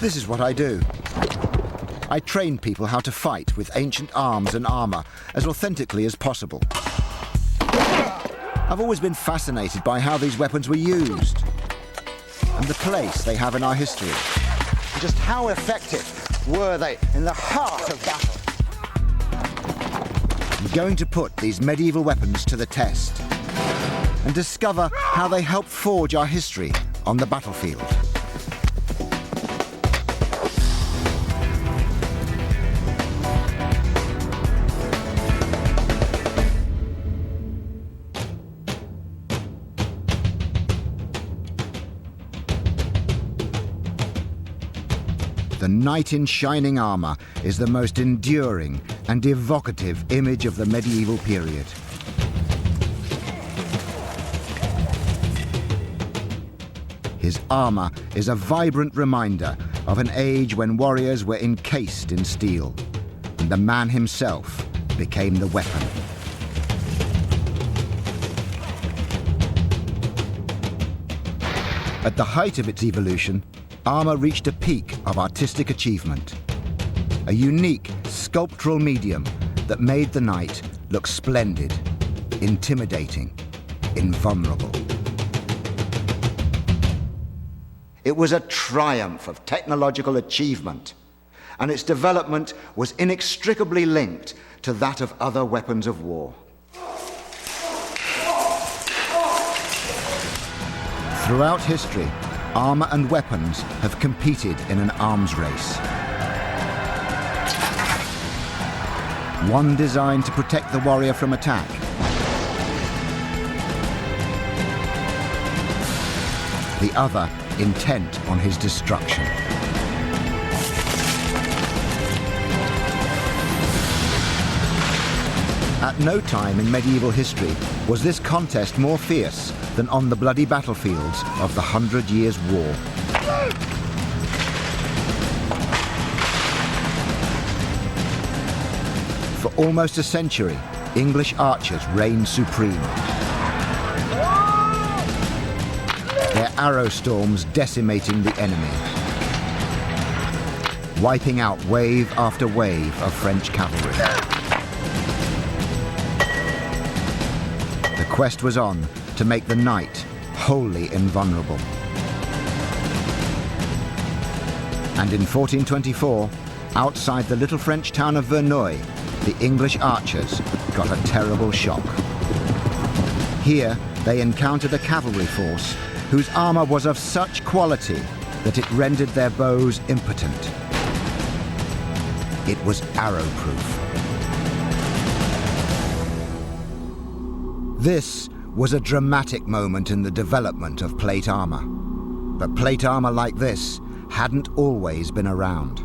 This is what I do. I train people how to fight with ancient arms and armour as authentically as possible. I've always been fascinated by how these weapons were used and the place they have in our history. Just how effective were they in the heart of battle? I'm going to put these medieval weapons to the test and discover how they help forge our history on the battlefield. The knight in shining armour is the most enduring and evocative image of the medieval period. His armour is a vibrant reminder of an age when warriors were encased in steel, and the man himself became the weapon. At the height of its evolution, armour reached a peak of artistic achievement, a unique sculptural medium that made the knight look splendid, intimidating, invulnerable. It was a triumph of technological achievement, and its development was inextricably linked to that of other weapons of war. Throughout history, armour and weapons have competed in an arms race. One designed to protect the warrior from attack, the other intent on his destruction. At no time in medieval history was this contest more fierce than on the bloody battlefields of the 100 Years' War. For almost a century, English archers reigned supreme. Their arrow storms decimating the enemy, wiping out wave after wave of French cavalry. The quest was on to make the knight wholly invulnerable. And in 1424, outside the little French town of Verneuil, the English archers got a terrible shock. Here, they encountered a cavalry force whose armour was of such quality that it rendered their bows impotent. It was arrow-proof. This was a dramatic moment in the development of plate armour. But plate armour like this hadn't always been around.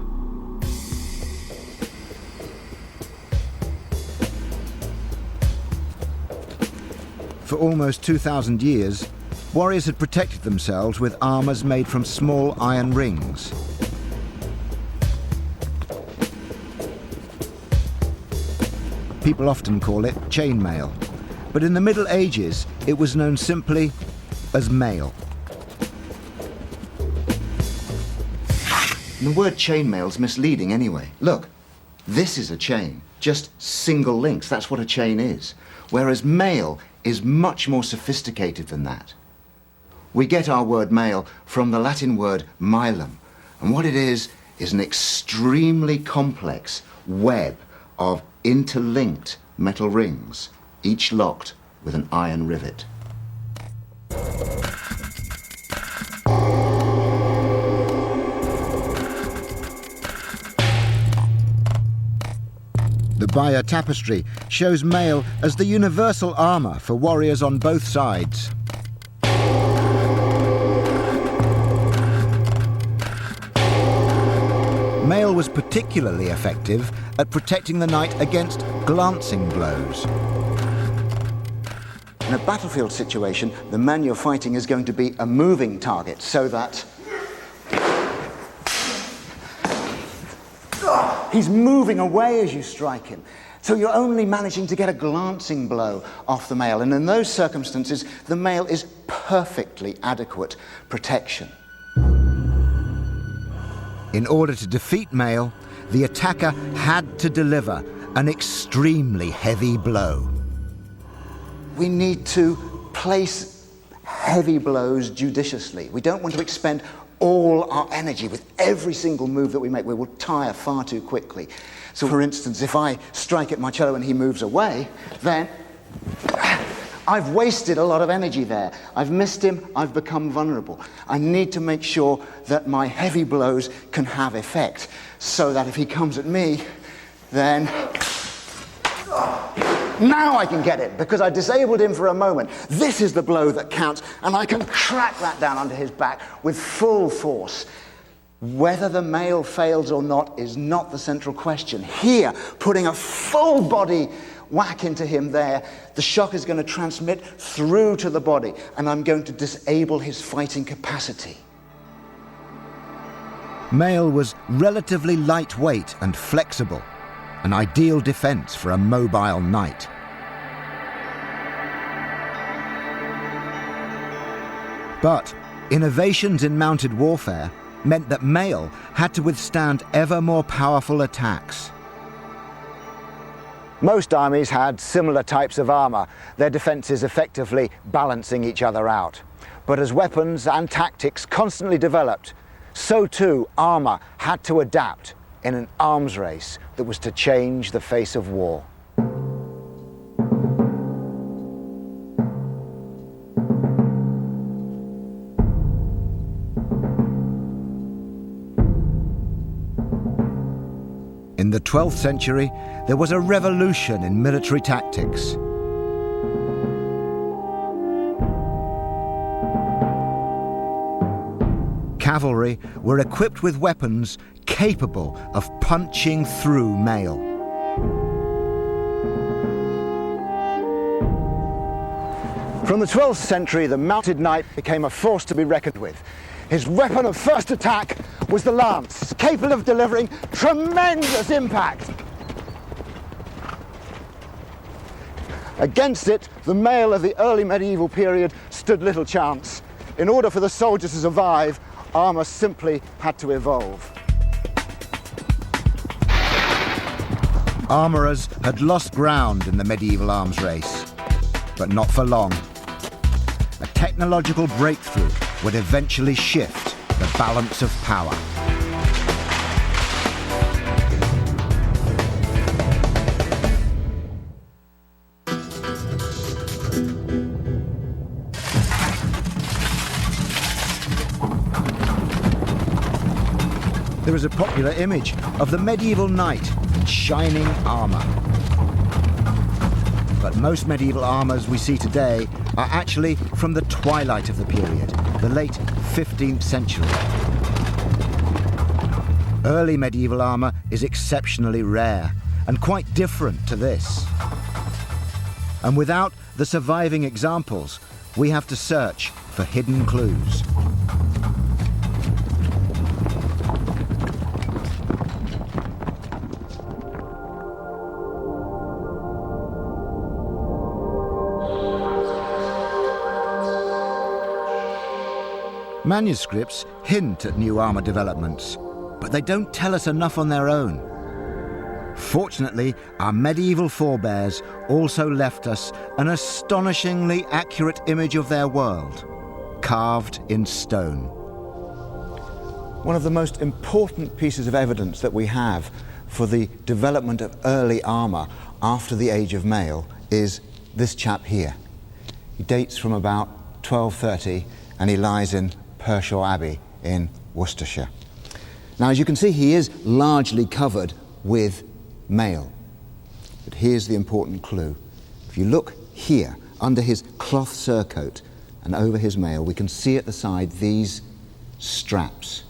For almost 2,000 years, warriors had protected themselves with armours made from small iron rings. People often call it chainmail, but in the Middle Ages it was known simply as mail. The word chainmail's misleading anyway. Look, this is a chain, just single links, that's what a chain is. Whereas mail is much more sophisticated than that. We get our word mail from the Latin word milum, and what it is an extremely complex web of interlinked metal rings, each locked with an iron rivet. The Bayeux tapestry shows mail as the universal armour for warriors on both sides. Mail was particularly effective at protecting the knight against glancing blows. In a battlefield situation, the man you're fighting is going to be a moving target, so that he's moving away as you strike him. So you're only managing to get a glancing blow off the mail, and in those circumstances, the mail is perfectly adequate protection. In order to defeat Mail, the attacker had to deliver an extremely heavy blow. We need to place heavy blows judiciously. We don't want to expend all our energy with every single move that we make. We will tire far too quickly. So, for instance, if I strike at my cello and he moves away, then I've wasted a lot of energy there. I've missed him, I've become vulnerable. I need to make sure that my heavy blows can have effect, so that if he comes at me, then now I can get it, because I disabled him for a moment. This is the blow that counts, and I can crack that down onto his back with full force. Whether the Mail fails or not is not the central question. Here, putting a full body whack into him there, the shock is going to transmit through to the body, and I'm going to disable his fighting capacity. Mail was relatively lightweight and flexible, an ideal defense for a mobile knight. But innovations in mounted warfare meant that Mail had to withstand ever more powerful attacks. Most armies had similar types of armour, their defences effectively balancing each other out. But as weapons and tactics constantly developed, so too armour had to adapt in an arms race that was to change the face of war. In the 12th century, there was a revolution in military tactics. Cavalry were equipped with weapons capable of punching through mail. From the 12th century, the mounted knight became a force to be reckoned with. His weapon of first attack was the lance, capable of delivering tremendous impact. Against it, the mail of the early medieval period stood little chance. In order for the soldier to survive, armour simply had to evolve. Armourers had lost ground in the medieval arms race, but not for long. A technological breakthrough would eventually shift the balance of power. There is a popular image of the medieval knight in shining armour. But most medieval armours we see today are actually from the twilight of the period, the late 15th century. Early medieval armour is exceptionally rare and quite different to this. And without the surviving examples, we have to search for hidden clues. Manuscripts hint at new armour developments, but they don't tell us enough on their own. Fortunately, our medieval forebears also left us an astonishingly accurate image of their world, carved in stone. One of the most important pieces of evidence that we have for the development of early armour after the age of mail is this chap here. He dates from about 1230 and he lies in Pershaw Abbey in Worcestershire. Now, as you can see, he is largely covered with mail. But here's the important clue. If you look here, under his cloth surcoat and over his mail, we can see at the side these straps.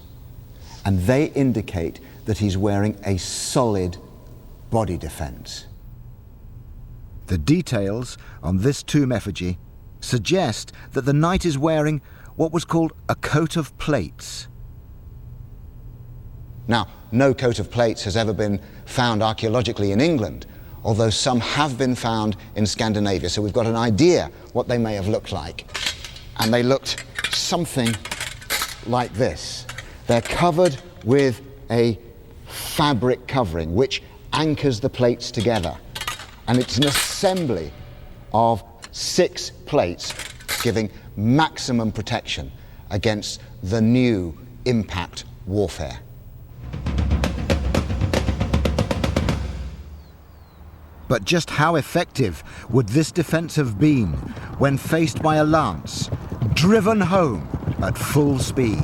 And they indicate that he's wearing a solid body defense. The details on this tomb effigy suggest that the knight is wearing what was called a coat of plates. Now, no coat of plates has ever been found archaeologically in England, although some have been found in Scandinavia, so we've got an idea what they may have looked like. And they looked something like this. They're covered with a fabric covering which anchors the plates together. And it's an assembly of 6 plates giving maximum protection against the new impact warfare. But just how effective would this defence have been when faced by a lance driven home at full speed?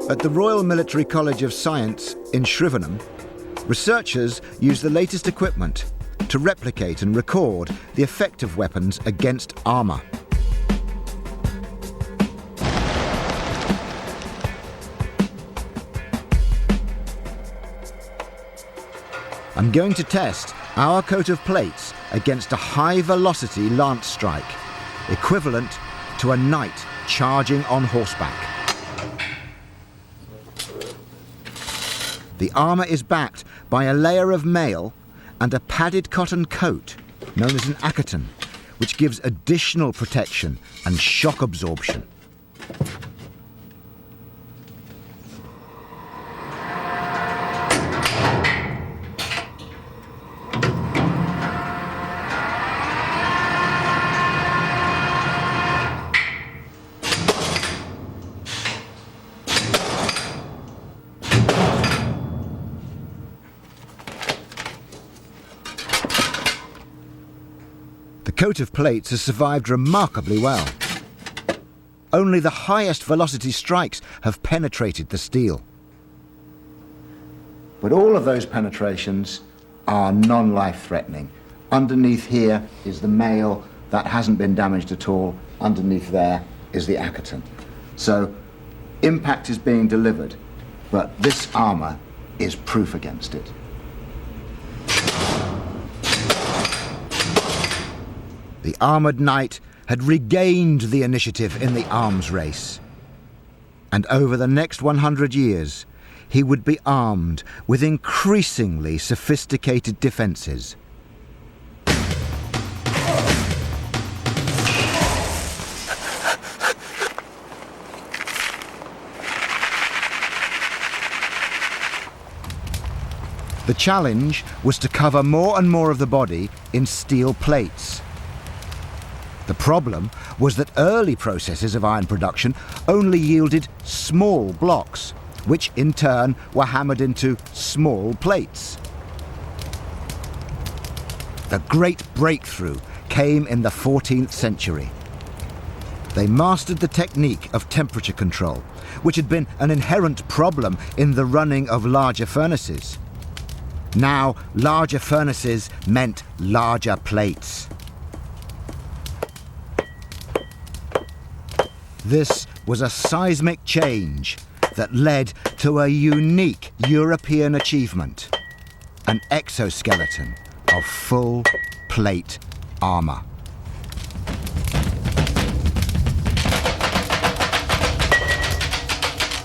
At the Royal Military College of Science in Shrivenham, researchers use the latest equipment to replicate and record the effect of weapons against armour. I'm going to test our coat of plates against a high-velocity lance strike, equivalent to a knight charging on horseback. The armour is backed by a layer of mail and a padded cotton coat, known as an acketon, which gives additional protection and shock absorption. The coat of plates has survived remarkably well. Only the highest velocity strikes have penetrated the steel. But all of those penetrations are non-life-threatening. Underneath here is the mail that hasn't been damaged at all. Underneath there is the acketon. So impact is being delivered, but this armour is proof against it. The armoured knight had regained the initiative in the arms race. And over the next 100 years, he would be armed with increasingly sophisticated defences. The challenge was to cover more and more of the body in steel plates. The problem was that early processes of iron production only yielded small blocks, which in turn were hammered into small plates. The great breakthrough came in the 14th century. They mastered the technique of temperature control, which had been an inherent problem in the running of larger furnaces. Now, larger furnaces meant larger plates. This was a seismic change that led to a unique European achievement, an exoskeleton of full plate armour.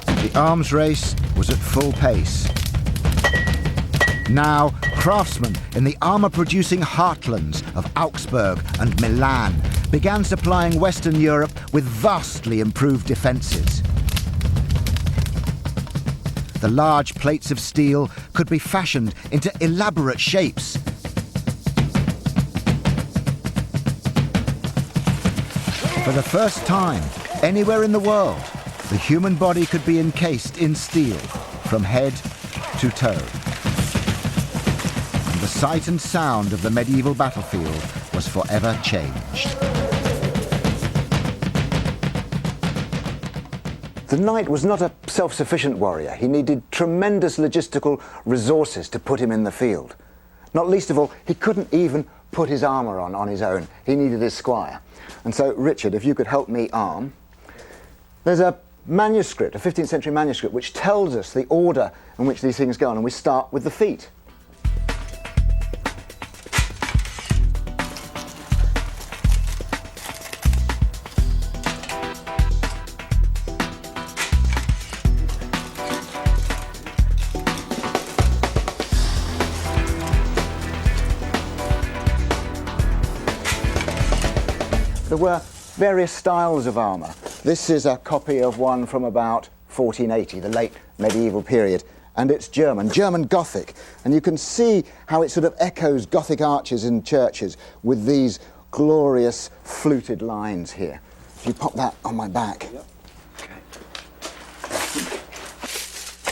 The arms race was at full pace. Now, craftsmen in the armour-producing heartlands of Augsburg and Milan began supplying Western Europe with vastly improved defences. The large plates of steel could be fashioned into elaborate shapes. For the first time, anywhere in the world, the human body could be encased in steel from head to toe. And the sight and sound of the medieval battlefield was forever changed. The knight was not a self-sufficient warrior. He needed tremendous logistical resources to put him in the field. Not least of all, he couldn't even put his armour on his own. He needed his squire. And so, Richard, if you could help me arm. There's a manuscript, a 15th century manuscript, which tells us the order in which these things go on, and we start with the feet. There were various styles of armour. This is a copy of one from about 1480, the late medieval period, and it's German Gothic. And you can see how it sort of echoes Gothic arches in churches with these glorious fluted lines here. If you pop that on my back. Yep.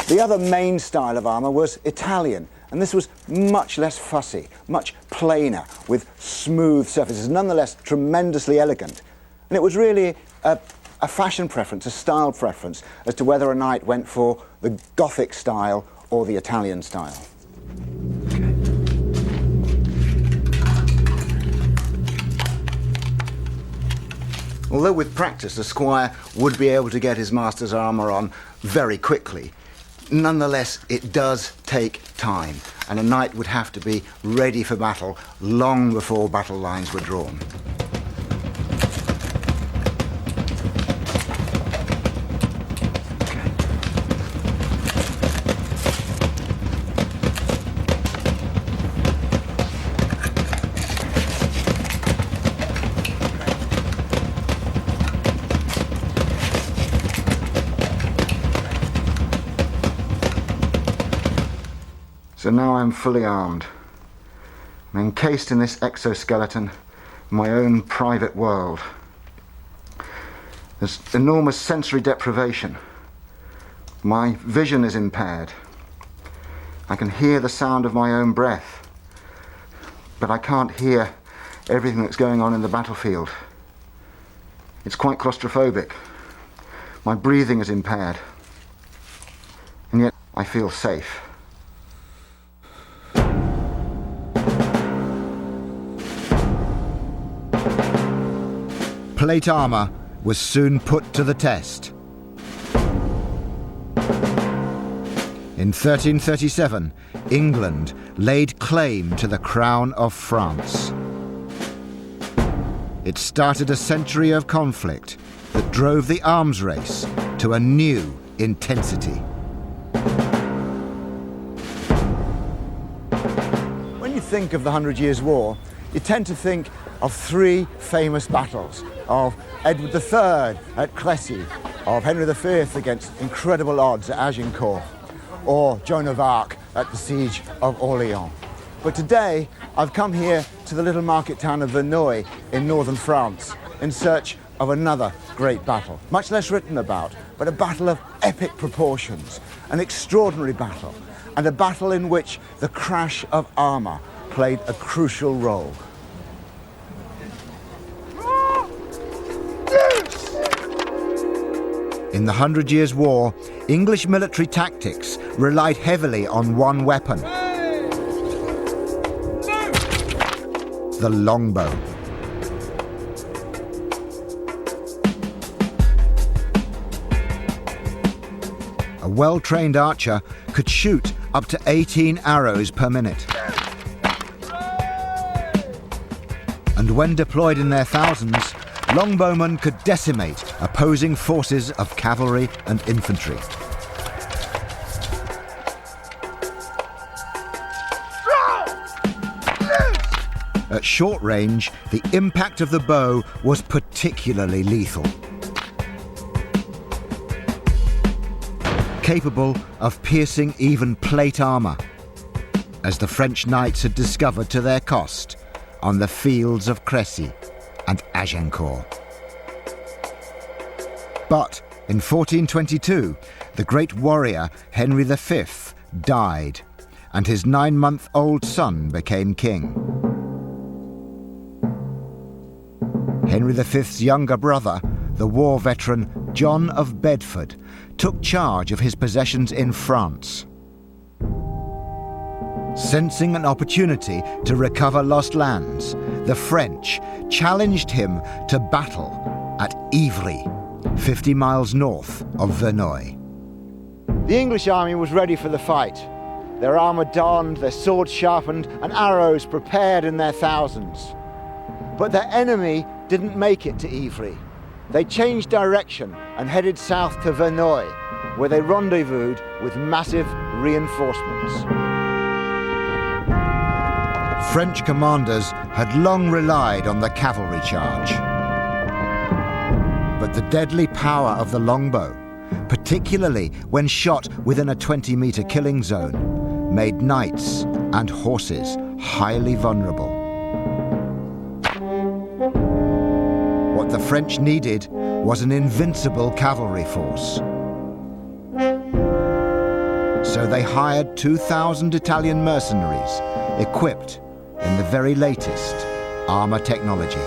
The other main style of armour was Italian, and this was much less fussy, much plainer, with smooth surfaces, nonetheless tremendously elegant. And it was really a fashion preference, a style preference, as to whether a knight went for the Gothic style or the Italian style. Although with practice a squire would be able to get his master's armour on very quickly, nonetheless it does take time, and a knight would have to be ready for battle long before battle lines were drawn. So now I'm fully armed. I'm encased in this exoskeleton, my own private world. There's enormous sensory deprivation. My vision is impaired. I can hear the sound of my own breath, but I can't hear everything that's going on in the battlefield. It's quite claustrophobic. My breathing is impaired, and yet I feel safe. Plate armour was soon put to the test. In 1337, England laid claim to the crown of France. It started a century of conflict that drove the arms race to a new intensity. When you think of the 100 Years' War, you tend to think of three famous battles, of Edward III at Crécy, of Henry V against incredible odds at Agincourt, or Joan of Arc at the siege of Orléans. But today, I've come here to the little market town of Verneuil in northern France in search of another great battle, much less written about, but a battle of epic proportions, an extraordinary battle, and a battle in which the crash of armour played a crucial role. In the 100 Years' War, English military tactics relied heavily on one weapon: the longbow. A well-trained archer could shoot up to 18 arrows per minute. And when deployed in their thousands, longbowmen could decimate opposing forces of cavalry and infantry. At short range, the impact of the bow was particularly lethal. Capable of piercing even plate armour, as the French knights had discovered to their cost on the fields of Crécy and Agincourt. But in 1422, the great warrior Henry V died, and his 9-month-old son became king. Henry V's younger brother, the war veteran John of Bedford, took charge of his possessions in France. Sensing an opportunity to recover lost lands, the French challenged him to battle at Ivry, 50 miles north of Verneuil. The English army was ready for the fight. Their armour donned, their swords sharpened, and arrows prepared in their thousands. But their enemy didn't make it to Ivry. They changed direction and headed south to Verneuil, where they rendezvoused with massive reinforcements. French commanders had long relied on the cavalry charge. But the deadly power of the longbow, particularly when shot within a 20-meter killing zone, made knights and horses highly vulnerable. What the French needed was an invincible cavalry force. So they hired 2,000 Italian mercenaries equipped in the very latest armor technology.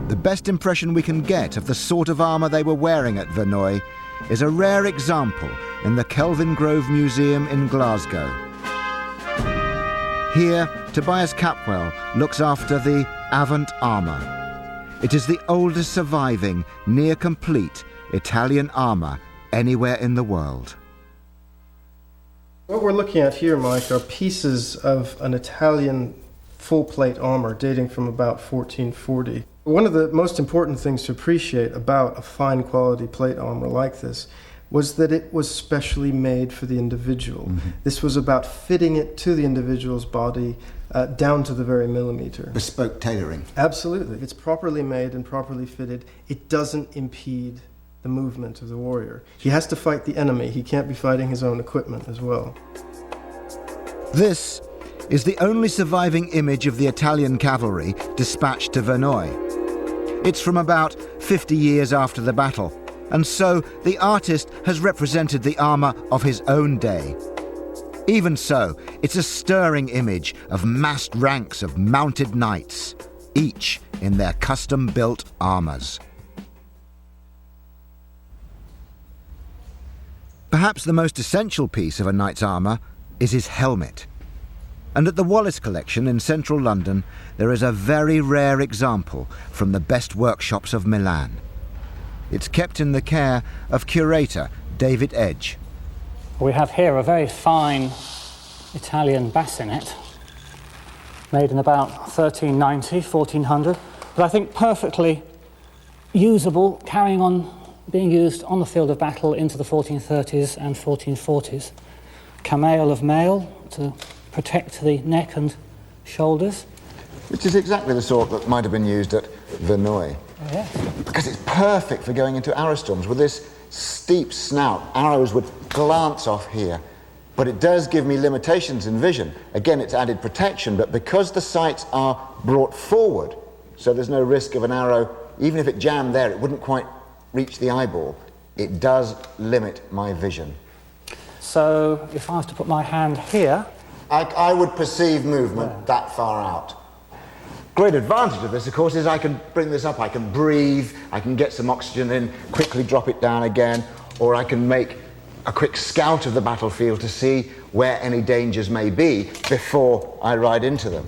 The best impression we can get of the sort of armor they were wearing at Verneuil is a rare example in the Kelvin Grove Museum in Glasgow. Here, Tobias Capwell looks after the Avant armor. It is the oldest surviving, near-complete Italian armor anywhere in the world. What we're looking at here, Mike, are pieces of an Italian full-plate armor dating from about 1440. One of the most important things to appreciate about a fine-quality plate armor like this was that it was specially made for the individual. Mm-hmm. This was about fitting it to the individual's body down to the very millimeter. Bespoke tailoring. Absolutely. It's properly made and properly fitted. It doesn't impede the movement of the warrior. He has to fight the enemy. He can't be fighting his own equipment as well. This is the only surviving image of the Italian cavalry dispatched to Verneuil. It's from about 50 years after the battle, and so the artist has represented the armor of his own day. Even so, it's a stirring image of massed ranks of mounted knights, each in their custom-built armors. Perhaps the most essential piece of a knight's armour is his helmet. And at the Wallace Collection in central London, there is a very rare example from the best workshops of Milan. It's kept in the care of curator David Edge. We have here a very fine Italian bassinet, made in about 1390, 1400, but I think perfectly usable, carrying on being used on the field of battle into the 1430s and 1440s. Camail of mail to protect the neck and shoulders. Which is exactly the sort that might have been used at Verneuil. Oh, yes. Because it's perfect for going into arrow storms. With this steep snout, arrows would glance off here. But it does give me limitations in vision. Again, it's added protection, but because the sights are brought forward, so there's no risk of an arrow, even if it jammed there, it wouldn't quite reach the eyeball, it does limit my vision. So if I was to put my hand here... I would perceive movement that far out. Great advantage of this, of course, is I can bring this up, I can breathe, I can get some oxygen in, quickly drop it down again, or I can make a quick scout of the battlefield to see where any dangers may be before I ride into them.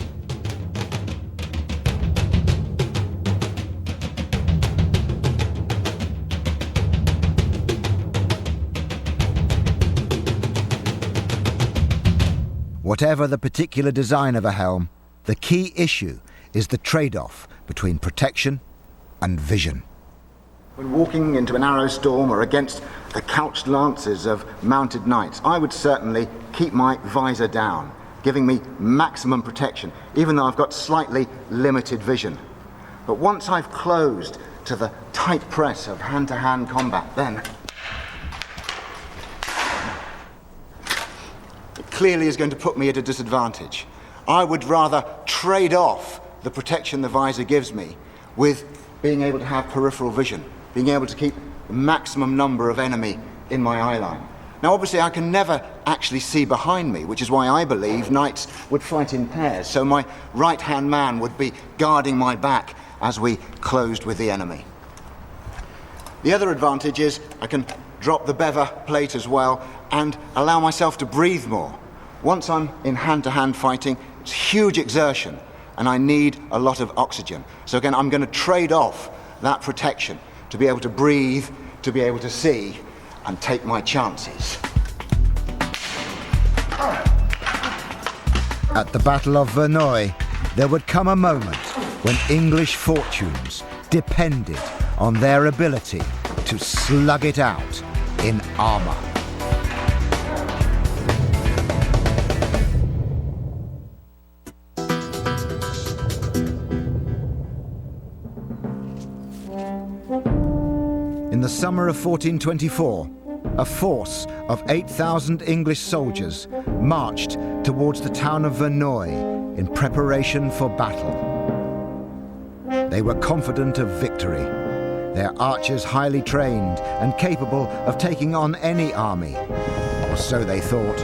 Whatever the particular design of a helm, the key issue is the trade-off between protection and vision. When walking into an arrow storm or against the couched lances of mounted knights, I would certainly keep my visor down, giving me maximum protection, even though I've got slightly limited vision. But once I've closed to the tight press of hand-to-hand combat, then it clearly is going to put me at a disadvantage. I would rather trade off the protection the visor gives me with being able to have peripheral vision, being able to keep the maximum number of enemy in my eye line. Now, obviously, I can never actually see behind me, which is why I believe knights would fight in pairs, so my right-hand man would be guarding my back as we closed with the enemy. The other advantage is I can drop the bever plate as well and allow myself to breathe more. Once I'm in hand-to-hand fighting, it's huge exertion, and I need a lot of oxygen. So again, I'm going to trade off that protection to be able to breathe, to be able to see, and take my chances. At the Battle of Verneuil, there would come a moment when English fortunes depended on their ability to slug it out in armour. the summer of 1424, a force of 8,000 English soldiers marched towards the town of Verneuil in preparation for battle. They were confident of victory, their archers highly trained and capable of taking on any army, or so they thought.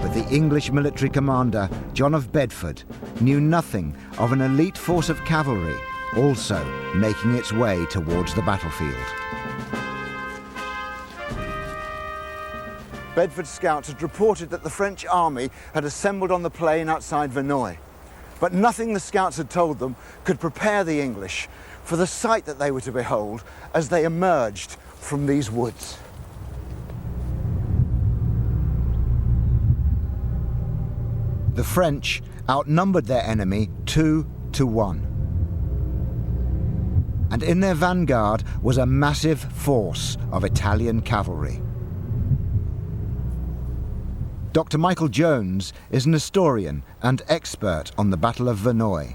But the English military commander, John of Bedford, knew nothing of an elite force of cavalry also making its way towards the battlefield. Bedford's scouts had reported that the French army had assembled on the plain outside Verneuil. But nothing the scouts had told them could prepare the English for the sight that they were to behold as they emerged from these woods. The French outnumbered their enemy 2-1. And in their vanguard was a massive force of Italian cavalry. Dr. Michael Jones is an historian and expert on the Battle of Verneuil.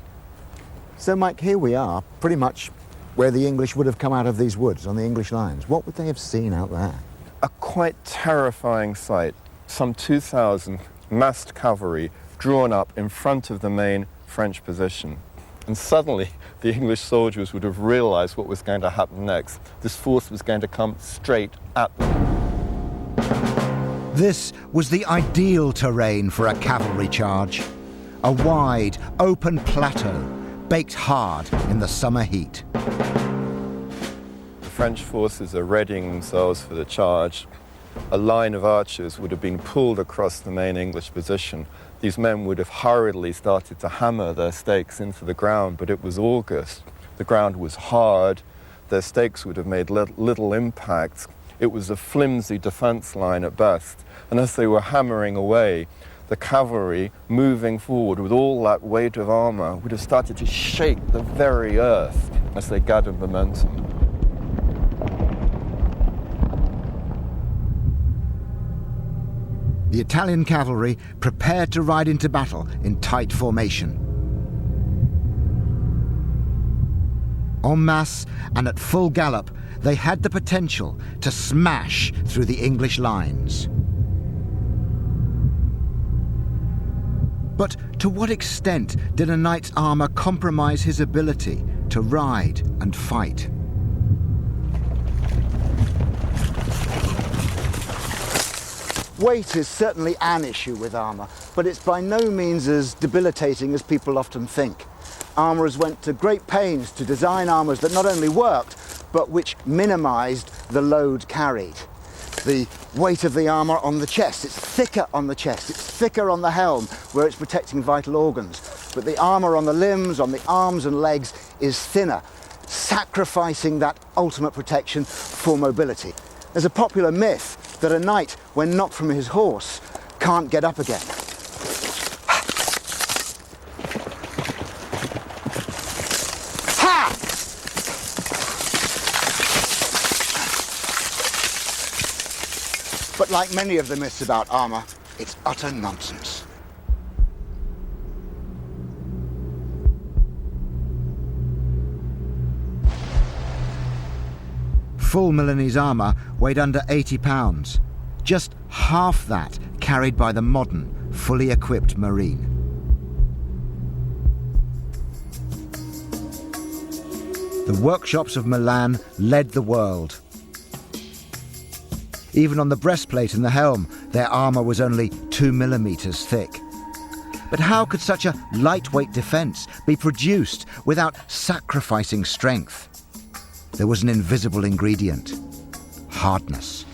So, Mike, here we are, pretty much where the English would have come out of these woods on the English lines. What would they have seen out there? A quite terrifying sight. Some 2,000 massed cavalry drawn up in front of the main French position. And suddenly, the English soldiers would have realized what was going to happen next. This force was going to come straight at them. This was the ideal terrain for a cavalry charge. A wide, open plateau, baked hard in the summer heat. The French forces are readying themselves for the charge. A line of archers would have been pulled across the main English position. These men would have hurriedly started to hammer their stakes into the ground, but it was August. The ground was hard. Their stakes would have made little impact. It was a flimsy defense line at best. And as they were hammering away, the cavalry, moving forward with all that weight of armor, would have started to shake the very earth as they gathered momentum. The Italian cavalry prepared to ride into battle in tight formation. En masse and at full gallop, they had the potential to smash through the English lines. But to what extent did a knight's armor compromise his ability to ride and fight? Weight is certainly an issue with armour, but it's by no means as debilitating as people often think. Armourers went to great pains to design armours that not only worked, but which minimised the load carried. The weight of the armour on the chest, it's thicker on the chest, it's thicker on the helm where it's protecting vital organs, but the armour on the limbs, on the arms and legs is thinner, sacrificing that ultimate protection for mobility. There's a popular myth that a knight, when knocked from his horse, can't get up again. Ha! But like many of the myths about armour, it's utter nonsense. Full Milanese armour weighed under 80 pounds, just half that carried by the modern, fully equipped Marine. The workshops of Milan led the world. Even on the breastplate and the helm, their armour was only 2 millimeters thick. But how could such a lightweight defence be produced without sacrificing strength? There was an invisible ingredient: hardness.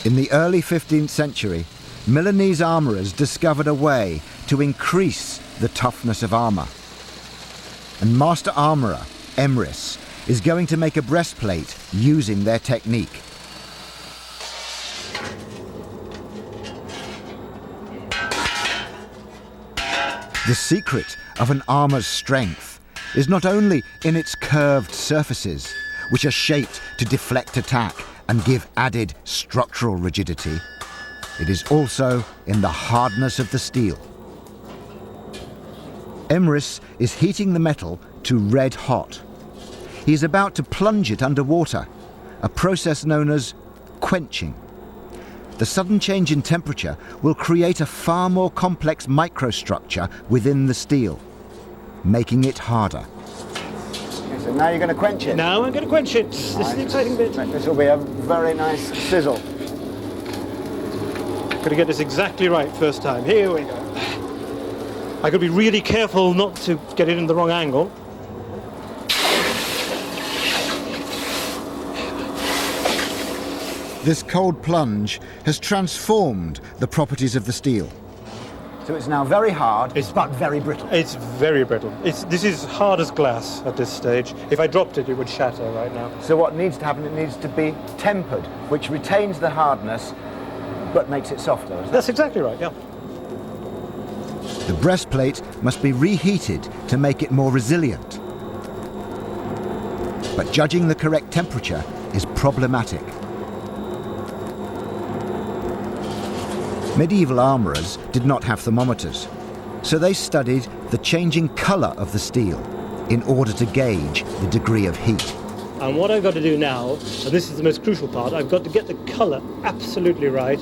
In the early 15th century, Milanese armourers discovered a way to increase the toughness of armour. And master armourer Immerse is going to make a breastplate using their technique. The secret of an armour's strength is not only in its curved surfaces, which are shaped to deflect attack and give added structural rigidity. It is also in the hardness of the steel. Immerse is heating the metal to red hot. He's about to plunge it under water, a process known as quenching. The sudden change in temperature will create a far more complex microstructure within the steel, making it harder. Okay, so now you're going to quench it. Now I'm going to quench it. This is the exciting bit. This will be a very nice sizzle. Got to get this exactly right first time. Here we go. I got to be really careful not to get it in the wrong angle. This cold plunge has transformed the properties of the steel. So it's now very hard, but very brittle. It's very brittle. This is hard as glass at this stage. If I dropped it, it would shatter right now. So what needs to happen, it needs to be tempered, which retains the hardness, but makes it softer. That's exactly right, yeah. The breastplate must be reheated to make it more resilient. But judging the correct temperature is problematic. Medieval armourers did not have thermometers, so they studied the changing colour of the steel in order to gauge the degree of heat. And what I've got to do now, and this is the most crucial part, I've got to get the colour absolutely right.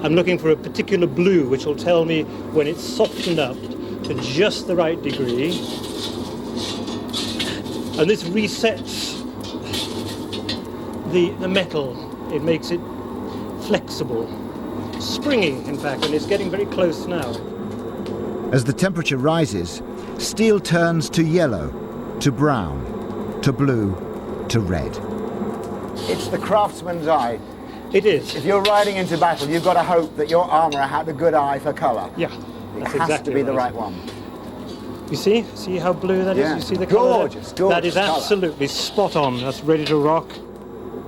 I'm looking for a particular blue which will tell me when it's softened up to just the right degree. And this resets the metal. It makes it flexible. Springy, in fact, and it's getting very close now. As the temperature rises, steel turns to yellow, to brown, to blue, to red. It's the craftsman's eye. It is. If you're riding into battle, you've got to hope that your armourer had a good eye for colour. Yeah, It that's has exactly to be the right. right one. You see? See how blue that is? Yeah. You see the colour? Gorgeous, That gorgeous is colour. absolutely spot on. That's ready to rock.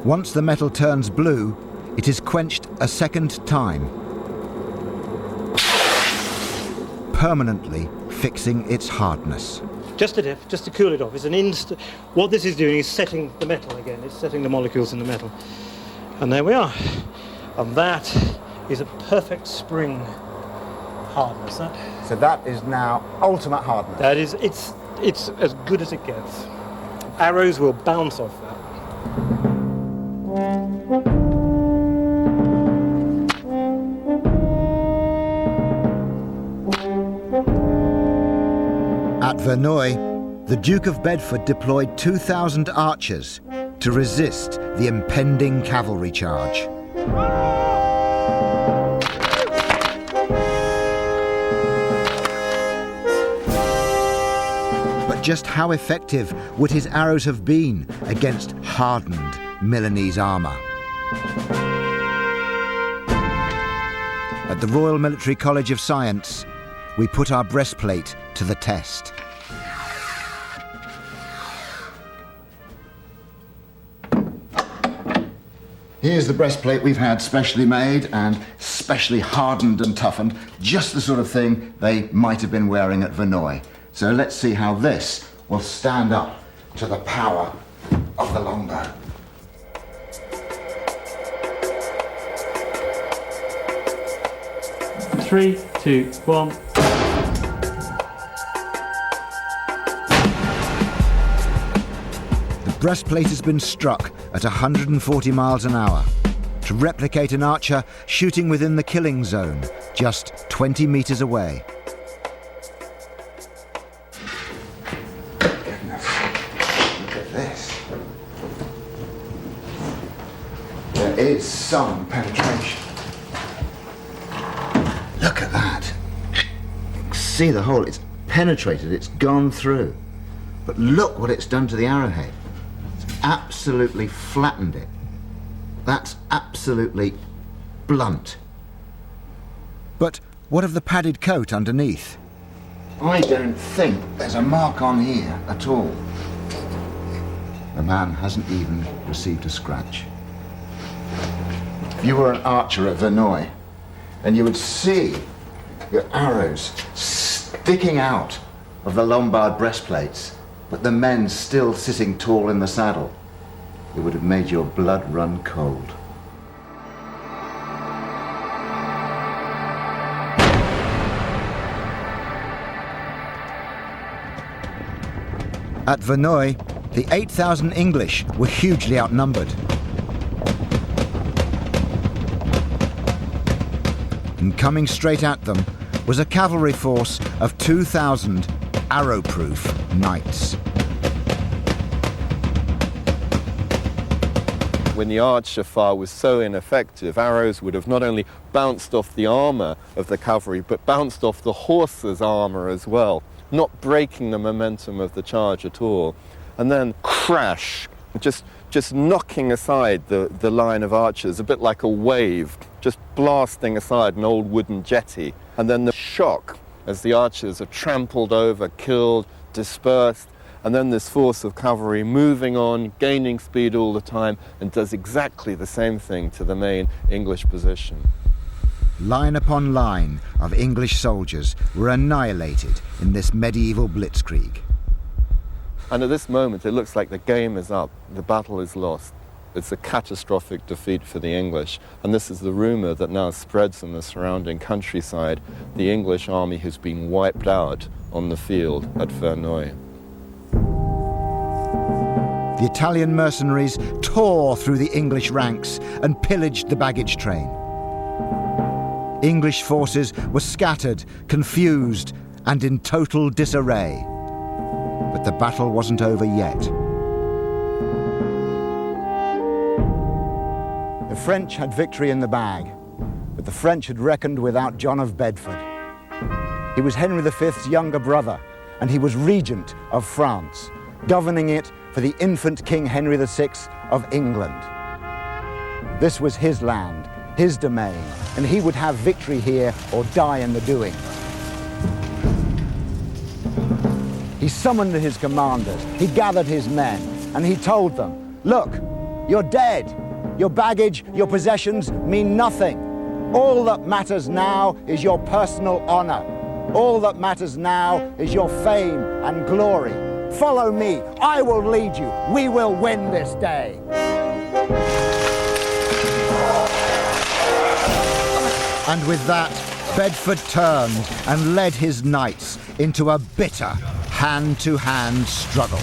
Once the metal turns blue, it is quenched a second time, permanently fixing its hardness. Just a dip, just to cool it off. It's an instant. What this is doing is setting the metal again. It's setting the molecules in the metal. And there we are. And that is a perfect spring hardness. So that is now ultimate hardness. That is, it's as good as it gets. Arrows will bounce off that. At Verneuil, the Duke of Bedford deployed 2,000 archers to resist the impending cavalry charge. But just how effective would his arrows have been against hardened Milanese armour? At the Royal Military College of Science, we put our breastplate to the test. Here's the breastplate we've had specially made and specially hardened and toughened, just the sort of thing they might have been wearing at Verneuil. So let's see how this will stand up to the power of the longbow. Three, two, one. The breastplate has been struck at 140 miles an hour to replicate an archer shooting within the killing zone, just 20 meters away. Goodness, look at this. There is some penetration. Look at that. See the hole, it's penetrated, it's gone through. But look what it's done to the arrowhead. It's absolutely flattened it. That's absolutely blunt. But what of the padded coat underneath? I don't think there's a mark on here at all. The man hasn't even received a scratch. If you were an archer at Verneuil, and you would see your arrows sticking out of the Lombard breastplates, but the men still sitting tall in the saddle, it would have made your blood run cold. At Verneuil, the 8,000 English were hugely outnumbered. And coming straight at them was a cavalry force of 2,000 arrow-proof knights. When the archer fire was so ineffective, arrows would have not only bounced off the armour of the cavalry, but bounced off the horse's armour as well, not breaking the momentum of the charge at all. And then crash, just knocking aside the line of archers, a bit like a wave, just blasting aside an old wooden jetty. And then the shock as the archers are trampled over, killed, dispersed, and then this force of cavalry moving on, gaining speed all the time, and does exactly the same thing to the main English position. Line upon line of English soldiers were annihilated in this medieval blitzkrieg. And at this moment, it looks like the game is up, the battle is lost. It's a catastrophic defeat for the English, and this is the rumour that now spreads in the surrounding countryside. The English army has been wiped out on the field at Verneuil. The Italian mercenaries tore through the English ranks and pillaged the baggage train. English forces were scattered, confused, and in total disarray. But the battle wasn't over yet. The French had victory in the bag, but the French had reckoned without John of Bedford. He was Henry V's younger brother, and he was regent of France, governing it for the infant King Henry VI of England. This was his land, his domain, and he would have victory here or die in the doing. He summoned his commanders, he gathered his men, and he told them, "Look, you're dead. Your baggage, your possessions mean nothing. All that matters now is your personal honor. All that matters now is your fame and glory. Follow me, I will lead you. We will win this day." And with that, Bedford turned and led his knights into a bitter hand-to-hand struggle.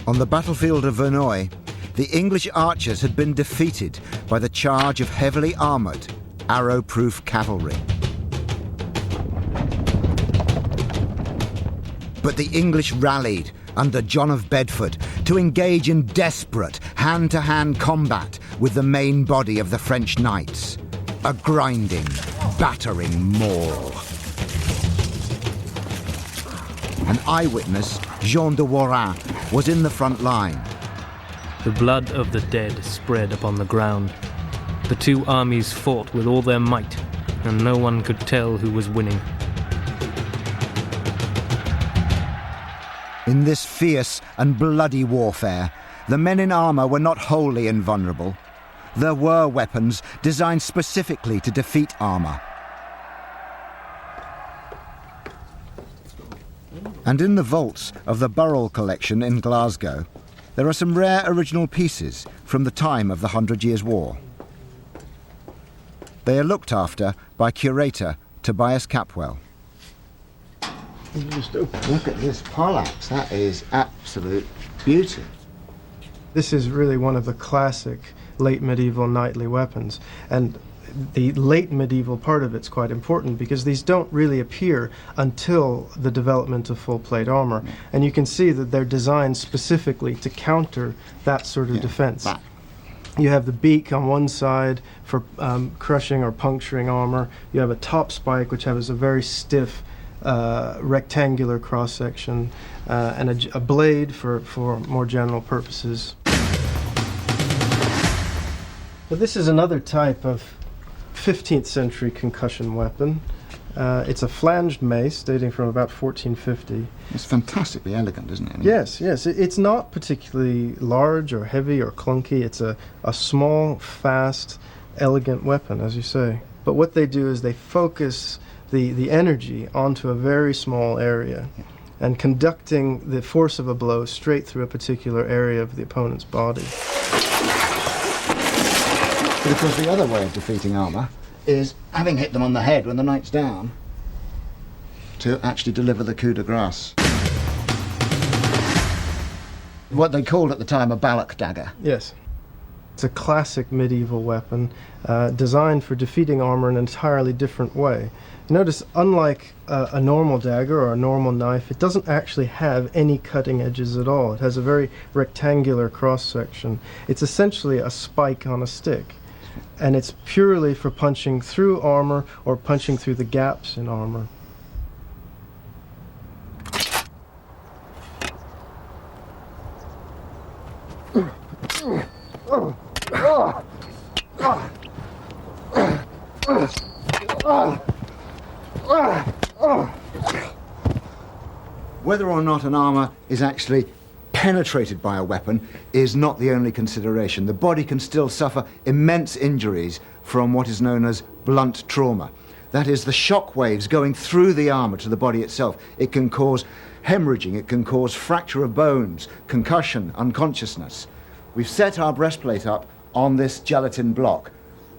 On the battlefield of Verneuil, the English archers had been defeated by the charge of heavily armoured, arrow-proof cavalry. But the English rallied under John of Bedford to engage in desperate hand-to-hand combat with the main body of the French knights, a grinding, battering maul. An eyewitness, Jean de Warrin, was in the front line. The blood of the dead spread upon the ground. The two armies fought with all their might, and no one could tell who was winning. In this fierce and bloody warfare, the men in armour were not wholly invulnerable. There were weapons designed specifically to defeat armour. And in the vaults of the Burrell collection in Glasgow, there are some rare original pieces from the time of the 100 Years' War. They are looked after by curator Tobias Capwell. Just look at this poleaxe. That is absolute beauty. This is really one of the classic late medieval knightly weapons, and the late medieval part of it's quite important because these don't really appear until the development of full plate armor, and you can see that they're designed specifically to counter that sort of defense. You have the beak on one side for crushing or puncturing armor. You have a top spike which has a very stiff rectangular cross-section, and a blade for more general purposes. But this is another type of 15th century concussion weapon. It's a flanged mace dating from about 1450. It's fantastically elegant, isn't it? Yes. It's not particularly large or heavy or clunky. It's a small, fast, elegant weapon, as you say. But what they do is they focus the energy onto a very small area and conducting the force of a blow straight through a particular area of the opponent's body. But of course the other way of defeating armour is having hit them on the head when the knight's down to actually deliver the coup de grace. What they called at the time a ballock dagger. Yes. It's a classic medieval weapon designed for defeating armor in an entirely different way. Notice, unlike a normal dagger or a normal knife, it doesn't actually have any cutting edges at all. It has a very rectangular cross-section. It's essentially a spike on a stick, and it's purely for punching through armor or punching through the gaps in armor. Whether or not an armour is actually penetrated by a weapon is not the only consideration. The body can still suffer immense injuries from what is known as blunt trauma. That is, the shock waves going through the armour to the body itself. It can cause hemorrhaging, it can cause fracture of bones, concussion, unconsciousness. We've set our breastplate up on this gelatin block.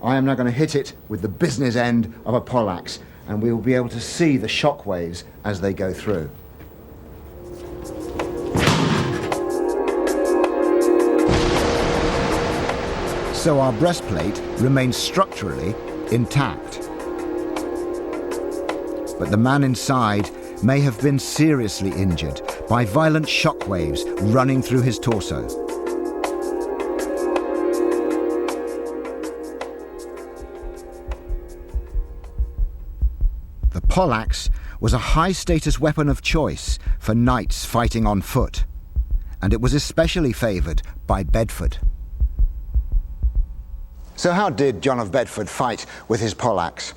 I am now going to hit it with the business end of a poleaxe, and we will be able to see the shock waves as they go through. So our breastplate remains structurally intact. But the man inside may have been seriously injured by violent shock waves running through his torso. The poleaxe was a high-status weapon of choice for knights fighting on foot, and it was especially favoured by Bedford. So how did John of Bedford fight with his poleaxe?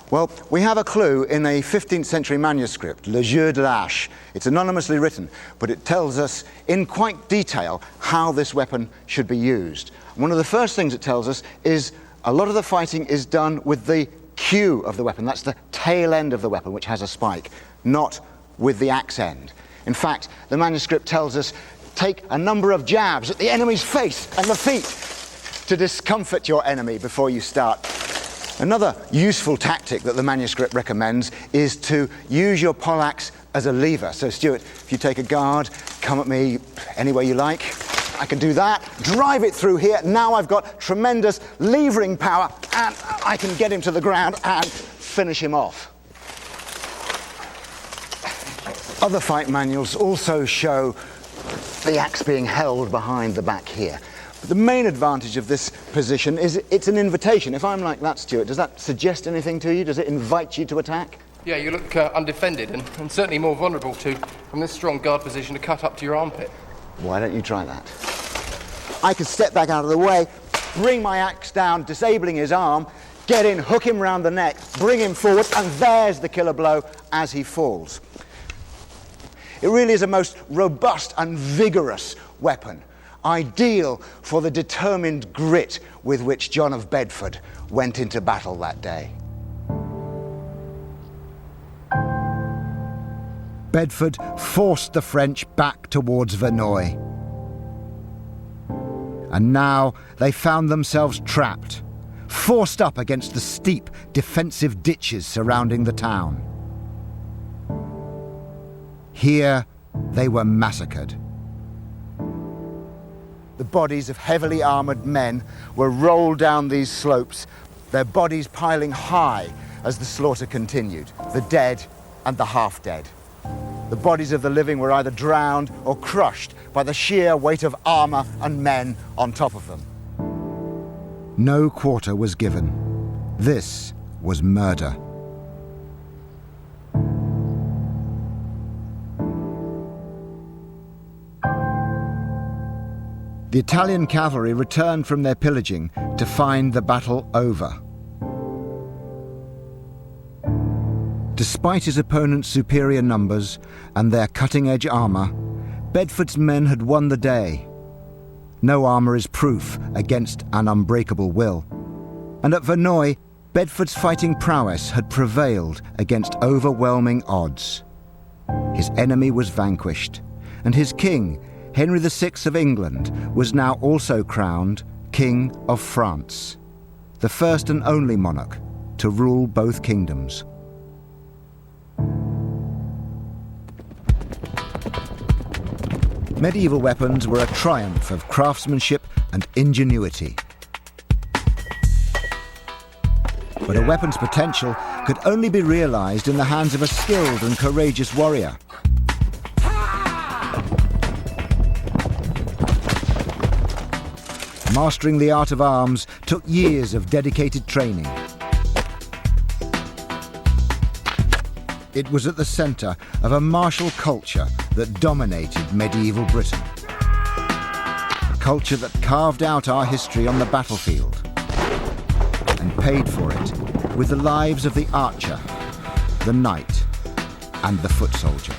Well, we have a clue in a 15th century manuscript, Le Jeu de l'Hache. It's anonymously written, but it tells us in quite detail how this weapon should be used. One of the first things it tells us is a lot of the fighting is done with the queue of the weapon. That's the tail end of the weapon, which has a spike, not with the axe end. In fact, the manuscript tells us, take a number of jabs at the enemy's face and the feet to discomfort your enemy before you start. Another useful tactic that the manuscript recommends is to use your poleaxe as a lever. So Stuart, if you take a guard, come at me any way you like. I can do that, drive it through here. Now I've got tremendous levering power and I can get him to the ground and finish him off. Other fight manuals also show the axe being held behind the back here. But the main advantage of this position is it's an invitation. If I'm like that, Stuart, does that suggest anything to you? Does it invite you to attack? Yeah, you look undefended and certainly more vulnerable to, from this strong guard position, to cut up to your armpit. Why don't you try that? I could step back out of the way, bring my axe down, disabling his arm, get in, hook him round the neck, bring him forward, and there's the killer blow as he falls. It really is a most robust and vigorous weapon, ideal for the determined grit with which John of Bedford went into battle that day. Bedford forced the French back towards Verneuil. And now they found themselves trapped, forced up against the steep defensive ditches surrounding the town. Here they were massacred. The bodies of heavily armoured men were rolled down these slopes, their bodies piling high as the slaughter continued, the dead and the half-dead. The bodies of the living were either drowned or crushed by the sheer weight of armour and men on top of them. No quarter was given. This was murder. The Italian cavalry returned from their pillaging to find the battle over. Despite his opponent's superior numbers and their cutting-edge armour, Bedford's men had won the day. No armour is proof against an unbreakable will. And at Verneuil, Bedford's fighting prowess had prevailed against overwhelming odds. His enemy was vanquished, and his king, Henry VI of England, was now also crowned King of France, the first and only monarch to rule both kingdoms. Medieval weapons were a triumph of craftsmanship and ingenuity. But a weapon's potential could only be realized in the hands of a skilled and courageous warrior. Mastering the art of arms took years of dedicated training. It was at the centre of a martial culture that dominated medieval Britain. A culture that carved out our history on the battlefield and paid for it with the lives of the archer, the knight, and the foot soldier.